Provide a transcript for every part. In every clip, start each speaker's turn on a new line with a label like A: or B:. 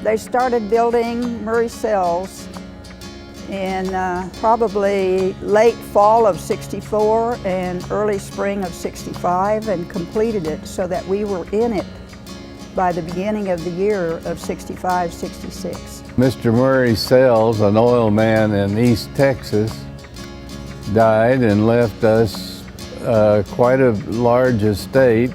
A: They started building Murray cells in probably late fall of '64 and early spring of '65 and completed it so that we were in it by the beginning of the year of '65, '66.
B: Mr. Murray Sells, an oil man in East Texas, died and left us quite a large estate.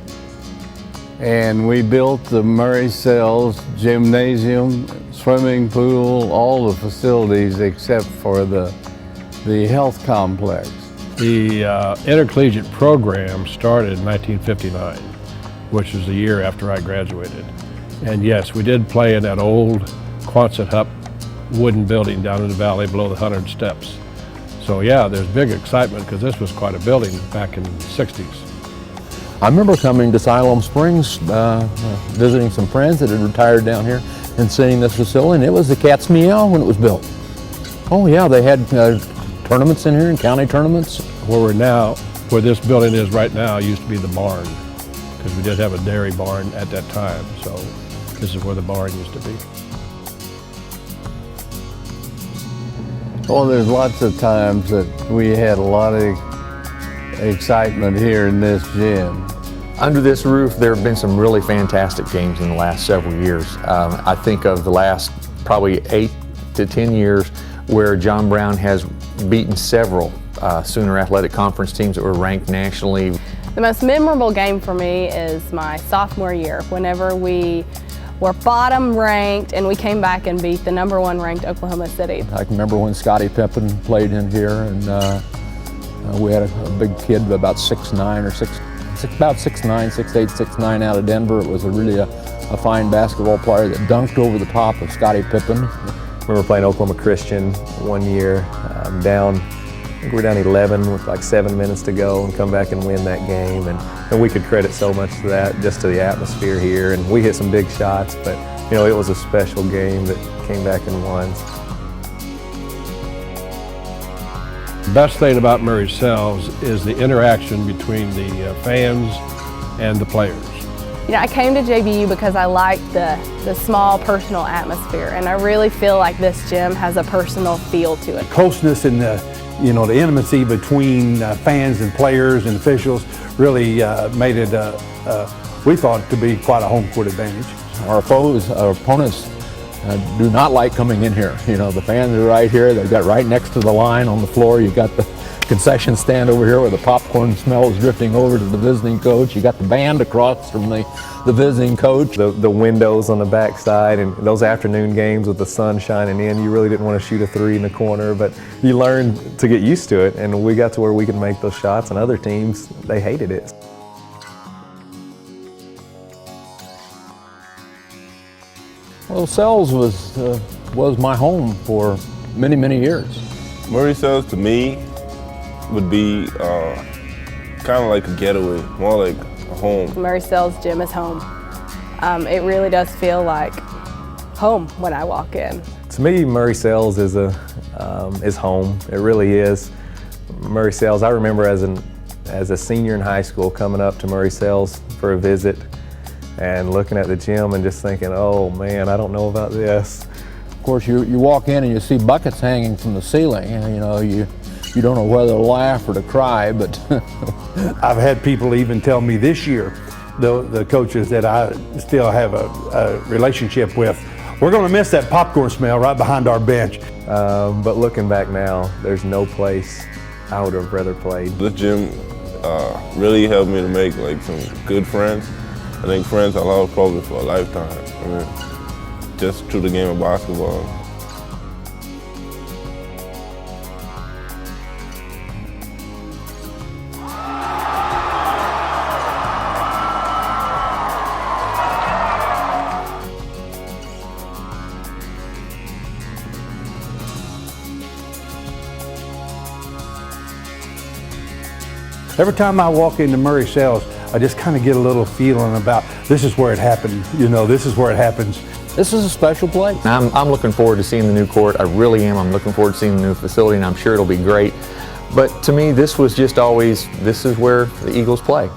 B: And we built the Murray Sells Gymnasium, swimming pool, all the facilities except for the health complex.
C: The intercollegiate program started in 1959, which was the year after I graduated. And yes, we did play in that old Quonset hut wooden building down in the valley below the 100 steps. So yeah, there's big excitement because this was quite a building back in the 60s.
D: I remember coming to Siloam Springs, visiting some friends that had retired down here and seeing this facility, and it was the cat's meow when it was built. Oh yeah, they had tournaments in here, and county tournaments.
C: Where this building is right now used to be the barn, because we did have a dairy barn at that time, so this is where the barn used to be.
B: Well, there's lots of times that we had a lot of excitement here in this gym.
E: Under this roof, there have been some really fantastic games in the last several years. I think of the last probably 8 to 10 years where John Brown has beaten several Sooner Athletic Conference teams that were ranked nationally.
F: The most memorable game for me is my sophomore year, whenever we were bottom ranked and we came back and beat the #1 ranked Oklahoma City.
D: I can remember when Scottie Pippen played in here, and we had a big kid about 6'9" or about 6'9", 6'8", 6'9" out of Denver. It was really a fine basketball player that dunked over the top of Scottie Pippen.
G: I remember playing Oklahoma Christian one year, I think we were down 11 with like 7 minutes to go, and come back and win that game. And we could credit so much to that, just to the atmosphere here. And we hit some big shots, but you know, it was a special game that came back and won.
C: The best thing about Murray Sells is the interaction between the fans and the players.
F: You know, I came to JBU because I liked the small personal atmosphere, and I really feel like this gym has a personal feel to it.
H: Closeness and the intimacy between fans and players and officials really made it, we thought, to be quite a home court advantage.
D: Our opponents do not like coming in here. You know, the fans are right here. They've got right next to the line on the floor. You've got the concession stand over here where the popcorn smell is drifting over to the visiting coach. You got the band across from the visiting coach.
G: The windows on the backside, and those afternoon games with the sun shining in, you really didn't want to shoot a 3 in the corner, but you learned to get used to it, and we got to where we could make those shots, and other teams, they hated it.
D: Well, Sells was my home for many, many years.
I: Murray Sells to me would be kind of like a getaway, more like a home.
F: Murray Sells Gym is home. It really does feel like home when I walk in.
G: To me, Murray Sells is home. It really is. Murray Sells, I remember as a senior in high school coming up to Murray Sells for a visit and looking at the gym and just thinking, oh man, I don't know about this.
D: Of course, you walk in and you see buckets hanging from the ceiling, and you know, you don't know whether to laugh or to cry, but
H: I've had people even tell me this year, the coaches that I still have a relationship with, we're going to miss that popcorn smell right behind our bench.
G: But looking back now, there's no place I would have rather played.
I: This gym really helped me to make like some good friends. I think friends I'll have probably for a lifetime. I mean, just through the game of basketball.
H: Every time I walk into Murray Sells, I just kind of get a little feeling about this is where it happened, you know, this is where it happens.
D: This is a special place.
E: I'm looking forward to seeing the new court. I really am. I'm looking forward to seeing the new facility, and I'm sure it'll be great. But to me, this was just always, this is where the Eagles play.